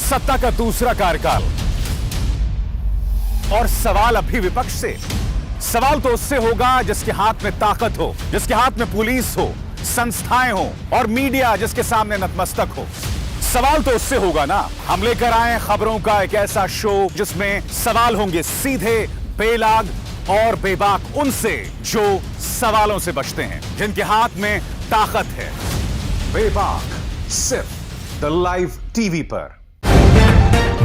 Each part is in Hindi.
सत्ता का दूसरा कार्यकाल। और सवाल अभी विपक्ष से, सवाल तो उससे होगा जिसके हाथ में ताकत हो, जिसके हाथ में पुलिस हो, संस्थाएं हो और मीडिया जिसके सामने नतमस्तक हो। सवाल तो उससे होगा ना। हम लेकर आए खबरों का एक ऐसा शो जिसमें सवाल होंगे सीधे, बेलाग और बेबाक उनसे जो सवालों से बचते हैं, जिनके हाथ में ताकत है। बेबाक सिर्फ द लाइव टीवी पर।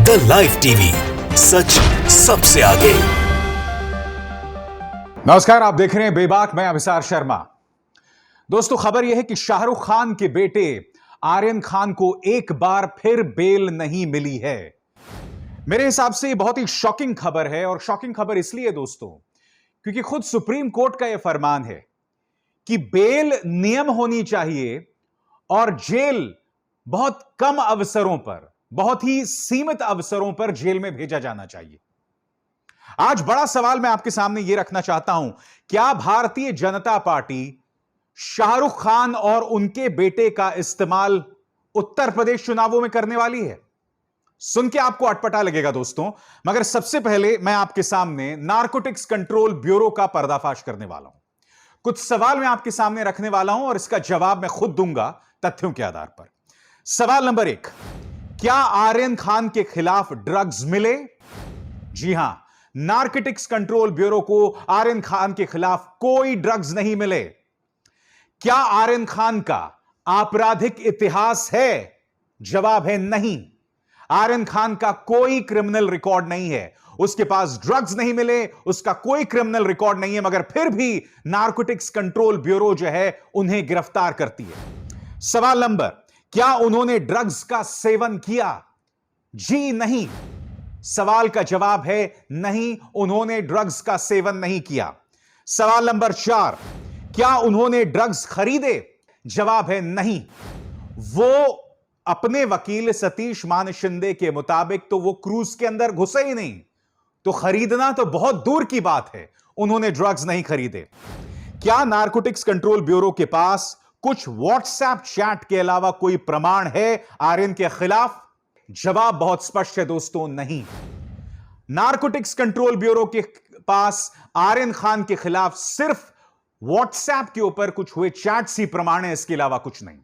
द लाइव टीवी, सच सबसे आगे। नमस्कार, आप देख रहे हैं बेबाक, मैं अभिसार शर्मा। दोस्तों, खबर यह है कि शाहरुख खान के बेटे आर्यन खान को एक बार फिर बेल नहीं मिली है। मेरे हिसाब से यह बहुत ही शॉकिंग खबर है, और शॉकिंग खबर इसलिए दोस्तों क्योंकि खुद सुप्रीम कोर्ट का यह फरमान है कि बेल नियम होनी चाहिए और जेल बहुत कम अवसरों पर, बहुत ही सीमित अवसरों पर जेल में भेजा जाना चाहिए। आज बड़ा सवाल मैं आपके सामने यह रखना चाहता हूं, क्या भारतीय जनता पार्टी शाहरुख खान और उनके बेटे का इस्तेमाल उत्तर प्रदेश चुनावों में करने वाली है? सुन के आपको अटपटा लगेगा दोस्तों, मगर सबसे पहले मैं आपके सामने नारकोटिक्स कंट्रोल ब्यूरो का पर्दाफाश करने वाला हूं। कुछ सवाल मैं आपके सामने रखने वाला हूं और इसका जवाब मैं खुद दूंगा तथ्यों के आधार पर। सवाल नंबर 1, क्या आर्यन खान के खिलाफ ड्रग्स मिले? जी हां, नारकोटिक्स कंट्रोल ब्यूरो को आर्यन खान के खिलाफ कोई ड्रग्स नहीं मिले। क्या आर्यन खान का आपराधिक इतिहास है? जवाब है नहीं। आर्यन खान का कोई क्रिमिनल रिकॉर्ड नहीं है, उसके पास ड्रग्स नहीं मिले, उसका कोई क्रिमिनल रिकॉर्ड नहीं है, मगर फिर भी नारकोटिक्स कंट्रोल ब्यूरो जो है उन्हें गिरफ्तार करती है। सवाल नंबर, क्या उन्होंने ड्रग्स का सेवन किया? जी नहीं। सवाल का जवाब है नहीं, उन्होंने ड्रग्स का सेवन नहीं किया। सवाल नंबर 4, क्या उन्होंने ड्रग्स खरीदे? जवाब है नहीं। वो अपने वकील सतीश मान शिंदे के मुताबिक तो वो क्रूज के अंदर घुसे ही नहीं, तो खरीदना तो बहुत दूर की बात है, उन्होंने ड्रग्स नहीं खरीदे। क्या नारकोटिक्स कंट्रोल ब्यूरो के पास कुछ व्हाट्सएप चैट के अलावा कोई प्रमाण है आर्यन के खिलाफ? जवाब बहुत स्पष्ट है दोस्तों, नहीं। नारकोटिक्स कंट्रोल ब्यूरो के पास आर्यन खान के खिलाफ सिर्फ व्हाट्सएप के ऊपर कुछ हुए चैट्स ही प्रमाण है, इसके अलावा कुछ नहीं।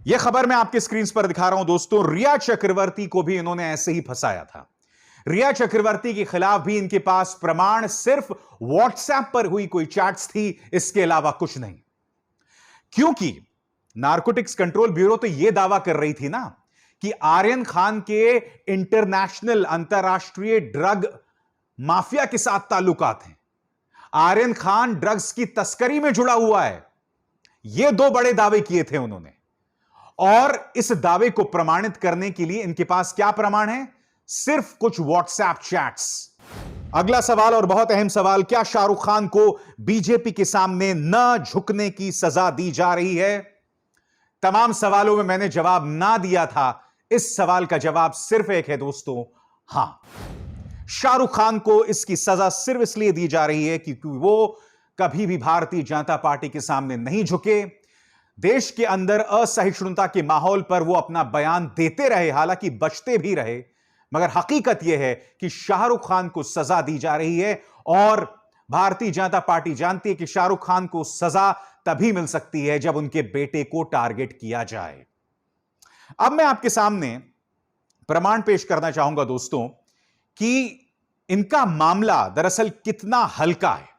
यह खबर मैं आपके स्क्रीन पर दिखा रहा हूं दोस्तों। रिया चक्रवर्ती को भी इन्होंने ऐसे ही फंसाया था। रिया चक्रवर्ती के खिलाफ भी इनके पास प्रमाण सिर्फ व्हाट्सएप पर हुई कोई चैट्स थी, इसके अलावा कुछ नहीं। क्योंकि नारकोटिक्स कंट्रोल ब्यूरो तो यह दावा कर रही थी ना कि आर्यन खान के इंटरनेशनल, अंतरराष्ट्रीय ड्रग माफिया के साथ ताल्लुकात हैं। आर्यन खान ड्रग्स की तस्करी में जुड़ा हुआ है। यह दो बड़े दावे किए थे उन्होंने, और इस दावे को प्रमाणित करने के लिए इनके पास क्या प्रमाण है? सिर्फ कुछ व्हाट्सएप चैट्स। अगला सवाल और बहुत अहम सवाल, क्या शाहरुख खान को बीजेपी के सामने न झुकने की सजा दी जा रही है? तमाम सवालों में मैंने जवाब ना दिया था, इस सवाल का जवाब सिर्फ एक है दोस्तों, हां। शाहरुख खान को इसकी सजा सिर्फ इसलिए दी जा रही है क्योंकि वो कभी भी भारतीय जनता पार्टी के सामने नहीं झुके। देश के अंदर असहिष्णुता के माहौल पर वो अपना बयान देते रहे, हालांकि बचते भी रहे, मगर हकीकत यह है कि शाहरुख खान को सजा दी जा रही है, और भारतीय जनता पार्टी जानती है कि शाहरुख खान को सजा तभी मिल सकती है जब उनके बेटे को टारगेट किया जाए। अब मैं आपके सामने प्रमाण पेश करना चाहूंगा दोस्तों कि इनका मामला दरअसल कितना हल्का है।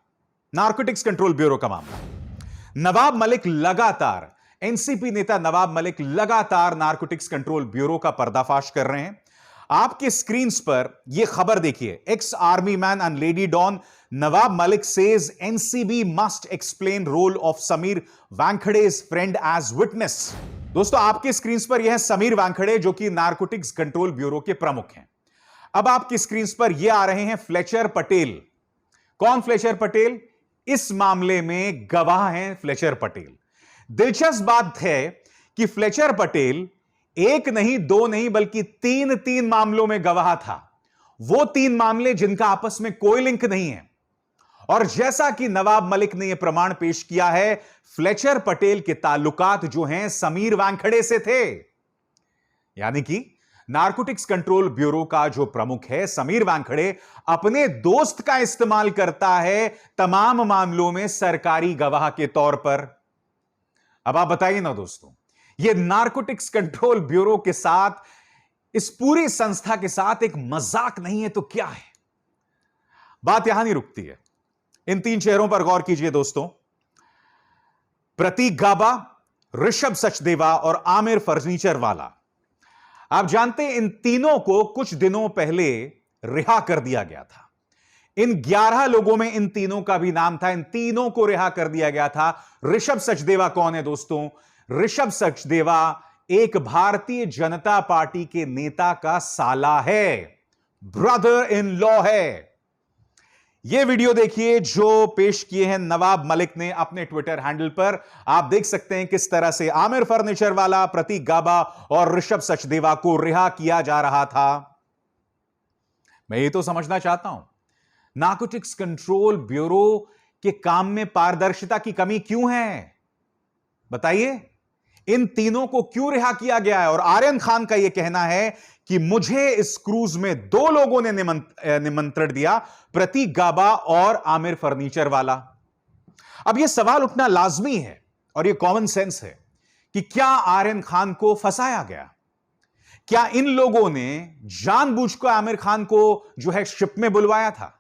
नारकोटिक्स कंट्रोल ब्यूरो का मामला, नवाब मलिक लगातार, एनसीपी नेता नवाब मलिक लगातार नारकोटिक्स कंट्रोल ब्यूरो का पर्दाफाश कर रहे हैं। आपके स्क्रीन पर यह खबर देखिए, ex army man and lady don Nawab Malik says NCB must explain role of Sameer Wankhede's friend as witness. दोस्तों, आपके स्क्रीन पर यह है समीर वानखेड़े, जो कि नारकोटिक्स कंट्रोल ब्यूरो के प्रमुख हैं। अब आपकी स्क्रीन पर यह आ रहे हैं फ्लेचर पटेल। कौन फ्लेचर पटेल? इस मामले में गवाह हैं फ्लेचर पटेल। दिलचस्प बात है कि फ्लेचर पटेल एक नहीं, दो नहीं, बल्कि तीन मामलों में गवाह था। वो 3 मामले जिनका आपस में कोई लिंक नहीं है। और जैसा कि नवाब मलिक ने यह प्रमाण पेश किया है, फ्लेचर पटेल के ताल्लुकात जो हैं समीर वानखेड़े से थे। यानी कि नारकोटिक्स कंट्रोल ब्यूरो का जो प्रमुख है समीर वानखड़े अपने दोस्त का इस्तेमाल करता है तमाम मामलों में सरकारी गवाह के तौर पर। अब आप बताइए ना दोस्तों, यह नारकोटिक्स कंट्रोल ब्यूरो के साथ, इस पूरी संस्था के साथ एक मजाक नहीं है तो क्या है? बात यहां नहीं रुकती है। इन 3 चेहरों पर गौर कीजिए दोस्तों। प्रतीक गाबा, ऋषभ सचदेवा और आमिर फर्नीचर वाला। आप जानते हैं इन तीनों को कुछ दिनों पहले रिहा कर दिया गया था। इन 11 लोगों में इन तीनों का भी नाम था। इन तीनों को रिहा कर दिया गया था। ऋषभ सचदेवा कौन है दोस्तों? ऋषभ सचदेवा एक भारतीय जनता पार्टी के नेता का साला है, ब्रदर इन लॉ है। यह वीडियो देखिए जो पेश किए हैं नवाब मलिक ने अपने ट्विटर हैंडल पर। आप देख सकते हैं किस तरह से आमिर फर्नीचर वाला, प्रतीक गाबा और ऋषभ सचदेवा को रिहा किया जा रहा था। मैं ये तो समझना चाहता हूं, नारकोटिक्स कंट्रोल ब्यूरो के काम में पारदर्शिता की कमी क्यों है? बताइए, इन तीनों को क्यों रिहा किया गया है? और आर्यन खान का यह कहना है कि मुझे इस क्रूज में 2 लोगों ने निमंत्रण दिया, प्रतीक गाबा और आमिर फर्नीचर वाला। अब यह सवाल उठना लाजमी है और यह कॉमन सेंस है कि क्या आर्यन खान को फंसाया गया? क्या इन लोगों ने जानबूझकर आमिर खान को जो है शिप में बुलवाया था?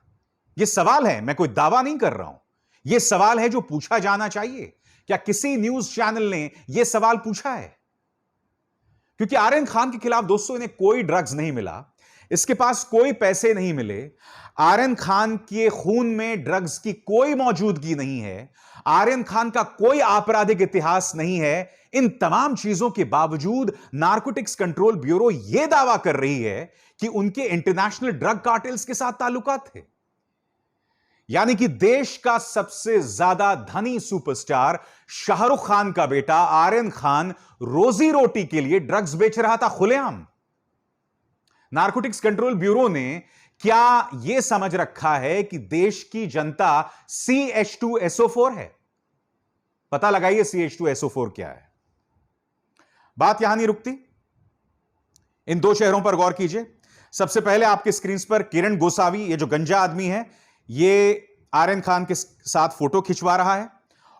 यह सवाल है, मैं कोई दावा नहीं कर रहा हूं। यह सवाल है जो पूछा जाना चाहिए। क्या किसी न्यूज चैनल ने यह सवाल पूछा है? क्योंकि आर्यन खान के खिलाफ दोस्तों इन्हें कोई ड्रग्स नहीं मिला, इसके पास कोई पैसे नहीं मिले, आर्यन खान के खून में ड्रग्स की कोई मौजूदगी नहीं है, आर्यन खान का कोई आपराधिक इतिहास नहीं है। इन तमाम चीजों के बावजूद नारकोटिक्स कंट्रोल ब्यूरो यह दावा कर रही है कि उनके इंटरनेशनल ड्रग कार्टेल्स के साथ ताल्लुकात थे। यानी कि देश का सबसे ज्यादा धनी सुपरस्टार शाहरुख खान का बेटा आर्यन खान रोजी रोटी के लिए ड्रग्स बेच रहा था खुलेआम। नारकोटिक्स कंट्रोल ब्यूरो ने क्या यह समझ रखा है कि देश की जनता CH2SO4 है? पता लगाइए CH2SO4 क्या है। बात यहां नहीं रुकती। इन 2 चेहरों पर गौर कीजिए। सबसे पहले आपके स्क्रीन पर किरण गोसावी, ये जो गंजा आदमी है, ये आर्यन खान के साथ फोटो खिंचवा रहा है।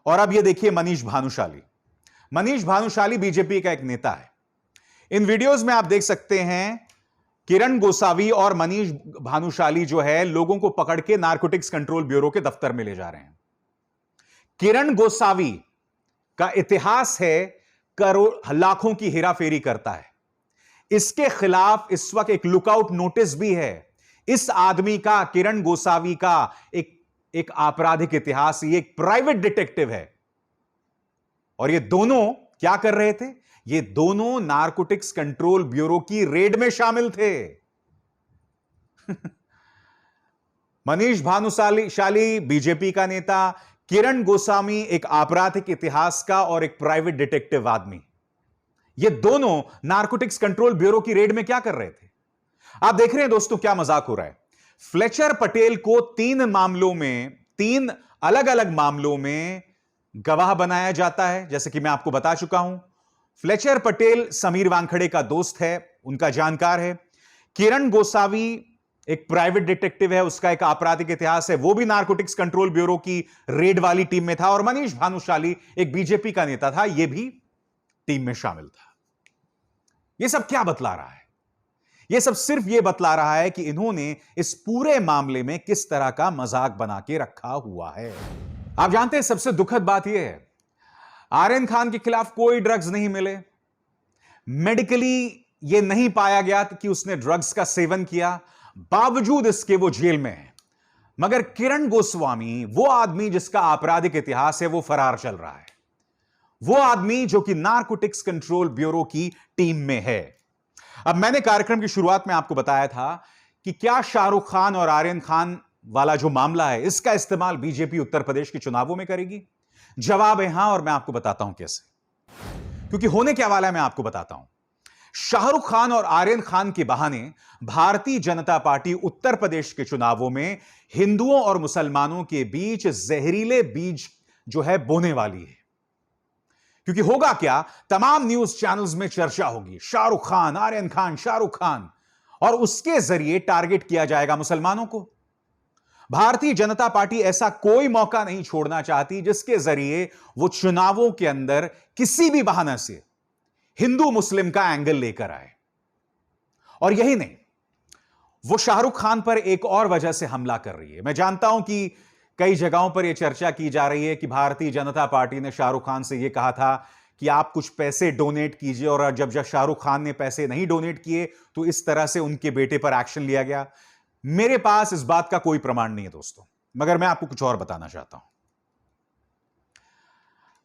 और अब ये देखिए मनीष भानुशाली। मनीष भानुशाली बीजेपी का एक नेता है। इन वीडियोस में आप देख सकते हैं किरण गोसावी और मनीष भानुशाली जो है लोगों को पकड़ के नारकोटिक्स कंट्रोल ब्यूरो के दफ्तर में ले जा रहे हैं। किरण गोसावी का इतिहास है करोड़ लाखों की हेराफेरी करता है। इसके खिलाफ इस वक्त एक लुकआउट नोटिस भी है। इस आदमी का, किरण गोसावी का एक आपराधिक इतिहास, ये एक प्राइवेट डिटेक्टिव है। और ये दोनों क्या कर रहे थे? ये दोनों नारकोटिक्स कंट्रोल ब्यूरो की रेड में शामिल थे। मनीष भानुशाली बीजेपी का नेता, किरण गोस्वामी एक आपराधिक इतिहास का और एक प्राइवेट डिटेक्टिव आदमी। ये दोनों नारकोटिक्स कंट्रोल ब्यूरो की रेड में क्या कर रहे थे? आप देख रहे हैं दोस्तों क्या मजाक हो रहा है। फ्लेचर पटेल को 3 अलग अलग मामलों में गवाह बनाया जाता है। जैसे कि मैं आपको बता चुका हूं, फ्लेचर पटेल समीर वानखड़े का दोस्त है, उनका जानकार है। किरण गोसावी एक प्राइवेट डिटेक्टिव है, उसका एक आपराधिक इतिहास है, वो भी नारकोटिक्स कंट्रोल ब्यूरो की रेड वाली टीम में था। और मनीष भानुशाली एक बीजेपी का नेता था, यह भी टीम में शामिल था। यह सब क्या बतला रहा है? यह सब सिर्फ यह बतला रहा है कि इन्होंने इस पूरे मामले में किस तरह का मजाक बना के रखा हुआ है। आप जानते हैं सबसे दुखद बात यह है, आर्यन खान के खिलाफ कोई ड्रग्स नहीं मिले, मेडिकली यह नहीं पाया गया कि उसने ड्रग्स का सेवन किया, बावजूद इसके वो जेल में है। मगर किरण गोस्वामी, वो आदमी जिसका आपराधिक इतिहास है, वो फरार चल रहा है। वो आदमी जो कि नारकोटिक्स कंट्रोल ब्यूरो की टीम में है। अब मैंने कार्यक्रम की शुरुआत में आपको बताया था कि क्या शाहरुख खान और आर्यन खान वाला जो मामला है, इसका इस्तेमाल बीजेपी उत्तर प्रदेश के चुनावों में करेगी? जवाब है हां, और मैं आपको बताता हूं कैसे। क्योंकि होने क्या वाला है मैं आपको बताता हूं। शाहरुख खान और आर्यन खान के बहाने भारतीय जनता पार्टी उत्तर प्रदेश के चुनावों में हिंदुओं और मुसलमानों के बीच जहरीले बीज जो है बोने वाली है। क्योंकि होगा क्या, तमाम न्यूज चैनल्स में चर्चा होगी शाहरुख खान, आर्यन खान, शाहरुख खान, और उसके जरिए टारगेट किया जाएगा मुसलमानों को। भारतीय जनता पार्टी ऐसा कोई मौका नहीं छोड़ना चाहती जिसके जरिए वो चुनावों के अंदर किसी भी बहाने से हिंदू मुस्लिम का एंगल लेकर आए। और यही नहीं, वो शाहरुख खान पर एक और वजह से हमला कर रही है। मैं जानता हूं कि कई जगहों पर यह चर्चा की जा रही है कि भारतीय जनता पार्टी ने शाहरुख खान से यह कहा था कि आप कुछ पैसे डोनेट कीजिए, और जब शाहरुख खान ने पैसे नहीं डोनेट किए तो इस तरह से उनके बेटे पर एक्शन लिया गया। मेरे पास इस बात का कोई प्रमाण नहीं है दोस्तों, मगर मैं आपको कुछ और बताना चाहता हूं।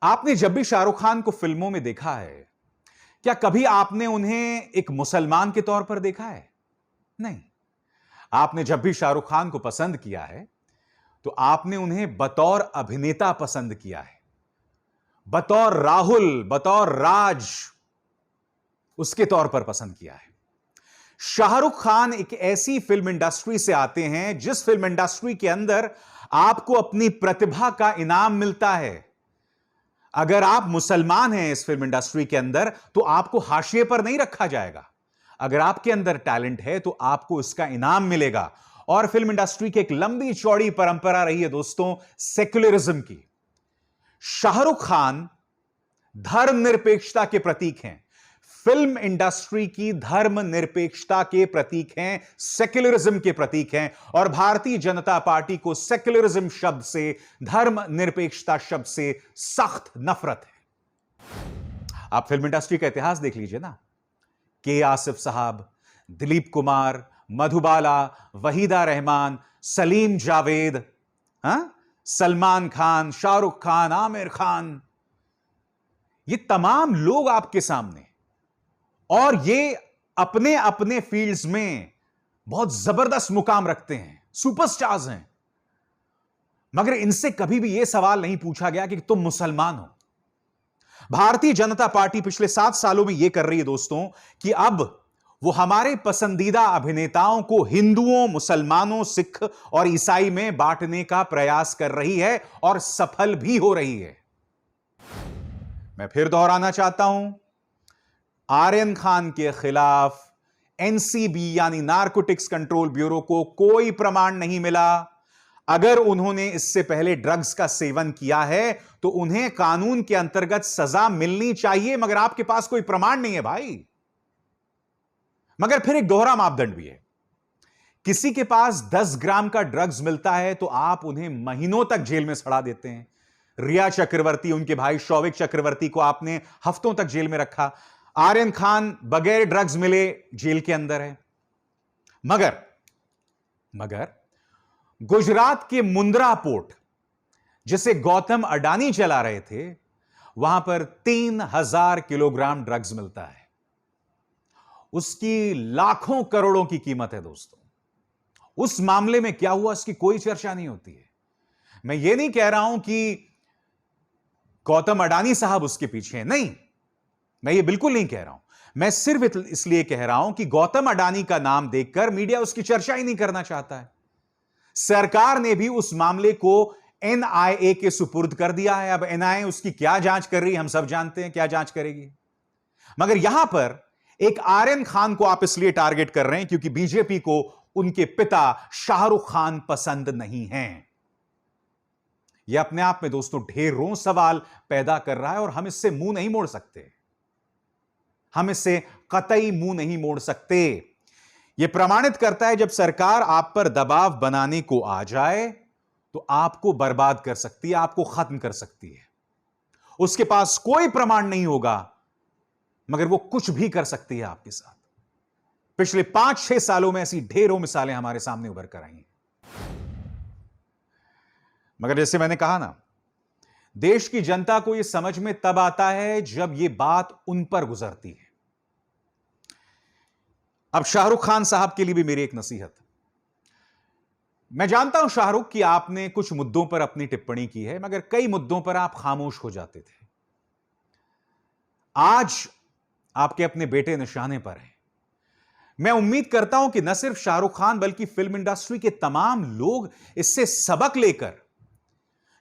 आपने जब भी शाहरुख खान को फिल्मों में देखा है, क्या कभी आपने उन्हें एक मुसलमान के तौर पर देखा है? नहीं। आपने जब भी शाहरुख खान को पसंद किया है तो आपने उन्हें बतौर अभिनेता पसंद किया है, बतौर राहुल, बतौर राज, उसके तौर पर पसंद किया है। शाहरुख खान एक ऐसी फिल्म इंडस्ट्री से आते हैं जिस फिल्म इंडस्ट्री के अंदर आपको अपनी प्रतिभा का इनाम मिलता है। अगर आप मुसलमान हैं इस फिल्म इंडस्ट्री के अंदर तो आपको हाशिए पर नहीं रखा जाएगा। अगर आपके अंदर टैलेंट है तो आपको इसका इनाम मिलेगा। और फिल्म इंडस्ट्री की एक लंबी चौड़ी परंपरा रही है दोस्तों सेक्युलरिज्म की। शाहरुख खान धर्मनिरपेक्षता के प्रतीक हैं, फिल्म इंडस्ट्री की धर्मनिरपेक्षता के प्रतीक हैं, सेक्युलरिज्म के प्रतीक हैं। और भारतीय जनता पार्टी को सेक्युलरिज्म शब्द से, धर्मनिरपेक्षता शब्द से सख्त नफरत है। आप फिल्म इंडस्ट्री का इतिहास देख लीजिए ना, के आसिफ साहब, दिलीप कुमार, मधुबाला, वहीदा रहमान, सलीम जावेद, सलमान खान, शाहरुख खान, आमिर खान, ये तमाम लोग आपके सामने, और ये अपने अपने फील्ड्स में बहुत जबरदस्त मुकाम रखते हैं, सुपरस्टार्स हैं। मगर इनसे कभी भी यह सवाल नहीं पूछा गया कि तुम मुसलमान हो। भारतीय जनता पार्टी पिछले 7 सालों में यह कर रही है दोस्तों कि अब वो हमारे पसंदीदा अभिनेताओं को हिंदुओं, मुसलमानों, सिख और ईसाई में बांटने का प्रयास कर रही है, और सफल भी हो रही है। मैं फिर दोहराना चाहता हूं, आर्यन खान के खिलाफ एनसीबी यानी नारकोटिक्स कंट्रोल ब्यूरो को कोई प्रमाण नहीं मिला। अगर उन्होंने इससे पहले ड्रग्स का सेवन किया है तो उन्हें कानून के अंतर्गत सजा मिलनी चाहिए, मगर आपके पास कोई प्रमाण नहीं है भाई। मगर फिर एक दोहरा मापदंड भी है। किसी के पास 10 ग्राम का ड्रग्स मिलता है तो आप उन्हें महीनों तक जेल में सड़ा देते हैं। रिया चक्रवर्ती, उनके भाई शौविक चक्रवर्ती को आपने हफ्तों तक जेल में रखा। आर्यन खान बगैर ड्रग्स मिले जेल के अंदर है। मगर गुजरात के मुंद्रा पोर्ट, जिसे गौतम अडानी चला रहे थे, वहां पर 3000 किलोग्राम ड्रग्स मिलता है। उसकी लाखों करोड़ों की कीमत है दोस्तों। उस मामले में क्या हुआ इसकी कोई चर्चा नहीं होती है। मैं यह नहीं कह रहा हूं कि गौतम अडानी साहब उसके पीछे हैं, नहीं, मैं ये बिल्कुल नहीं कह रहा हूं। मैं सिर्फ इसलिए कह रहा हूं कि गौतम अडानी का नाम देखकर मीडिया उसकी चर्चा ही नहीं करना चाहता है। सरकार ने भी उस मामले को एनआईए के सुपुर्द कर दिया है। अब एनआईए उसकी क्या जांच कर रही है हम सब जानते हैं क्या जांच करेगी। मगर यहां पर एक आर्यन खान को आप इसलिए टारगेट कर रहे हैं क्योंकि बीजेपी को उनके पिता शाहरुख खान पसंद नहीं हैं। यह अपने आप में दोस्तों ढेरों सवाल पैदा कर रहा है और हम इससे मुंह नहीं मोड़ सकते। हम इससे कतई मुंह नहीं मोड़ सकते। यह प्रमाणित करता है जब सरकार आप पर दबाव बनाने को आ जाए तो आपको बर्बाद कर सकती है, आपको खत्म कर सकती है। उसके पास कोई प्रमाण नहीं होगा मगर वो कुछ भी कर सकती है आपके साथ। पिछले 5-6 सालों में ऐसी ढेरों मिसालें हमारे सामने उभर कर आई हैं। मगर जैसे मैंने कहा ना, देश की जनता को यह समझ में तब आता है जब यह बात उन पर गुजरती है। अब शाहरुख खान साहब के लिए भी मेरी एक नसीहत। मैं जानता हूं शाहरुख कि आपने कुछ मुद्दों पर अपनी टिप्पणी की है, मगर कई मुद्दों पर आप खामोश हो जाते थे। आज आपके अपने बेटे निशाने पर हैं। मैं उम्मीद करता हूं कि न सिर्फ शाहरुख खान बल्कि फिल्म इंडस्ट्री के तमाम लोग इससे सबक लेकर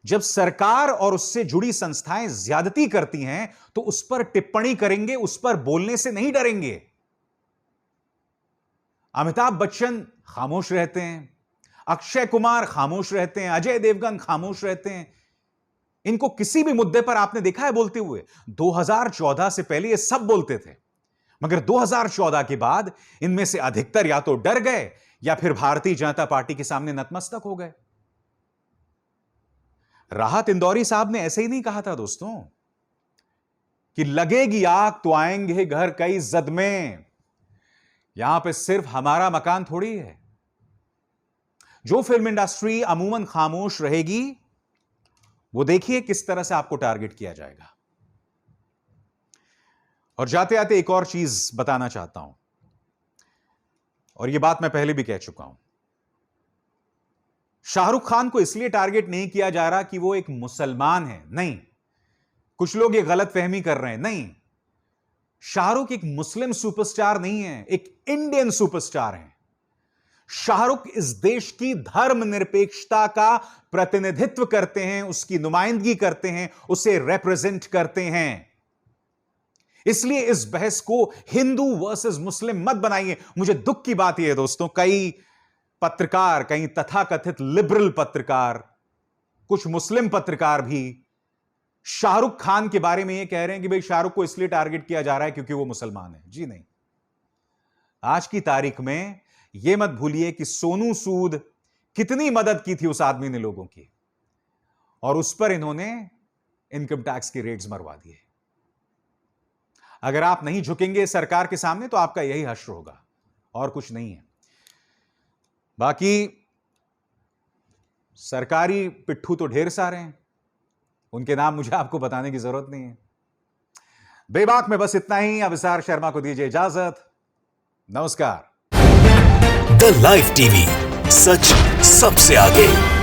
जब सरकार और उससे जुड़ी संस्थाएं ज्यादती करती हैं तो उस पर टिप्पणी करेंगे, उस पर बोलने से नहीं डरेंगे। अमिताभ बच्चन खामोश रहते हैं, अक्षय कुमार खामोश रहते हैं, अजय देवगन खामोश रहते हैं। इनको किसी भी मुद्दे पर आपने देखा है बोलते हुए? 2014 से पहले ये सब बोलते थे, मगर 2014 के बाद इनमें से अधिकतर या तो डर गए या फिर भारतीय जनता पार्टी के सामने नतमस्तक हो गए। राहत इंदौरी साहब ने ऐसे ही नहीं कहा था दोस्तों कि लगेगी आग तो आएंगे घर कई जद में। यहां पे सिर्फ हमारा मकान थोड़ी है। जो फिल्म इंडस्ट्री अमूमन खामोश रहेगी, वो देखिए किस तरह से आपको टारगेट किया जाएगा। और जाते आते एक और चीज बताना चाहता हूं, और यह बात मैं पहले भी कह चुका हूं। शाहरुख खान को इसलिए टारगेट नहीं किया जा रहा कि वो एक मुसलमान है, नहीं। कुछ लोग ये गलत फहमी कर रहे हैं, नहीं। शाहरुख एक मुस्लिम सुपरस्टार नहीं है, एक इंडियन सुपरस्टार है। शाहरुख इस देश की धर्मनिरपेक्षता का प्रतिनिधित्व करते हैं, उसकी नुमाइंदगी करते हैं, उसे रिप्रेजेंट करते हैं। इसलिए इस बहस को हिंदू वर्सेस मुस्लिम मत बनाइए। मुझे दुख की बात यह है दोस्तों, कई पत्रकार, कई तथाकथित लिबरल पत्रकार, कुछ मुस्लिम पत्रकार भी शाहरुख खान के बारे में यह कह रहे हैं कि भाई शाहरुख को इसलिए टारगेट किया जा रहा है क्योंकि वो मुसलमान है। जी नहीं। आज की तारीख में यह मत भूलिए कि सोनू सूद कितनी मदद की थी उस आदमी ने लोगों की, और उस पर इन्होंने इनकम टैक्स की रेट्स मरवा दिए। अगर आप नहीं झुकेंगे सरकार के सामने तो आपका यही हश्र होगा, और कुछ नहीं है। बाकी सरकारी पिट्ठू तो ढेर सारे हैं, उनके नाम मुझे आपको बताने की जरूरत नहीं है। बेबाक में बस इतना ही। अभिसार शर्मा को दीजिए इजाजत। नमस्कार। द लाइव टीवी, सच सबसे आगे।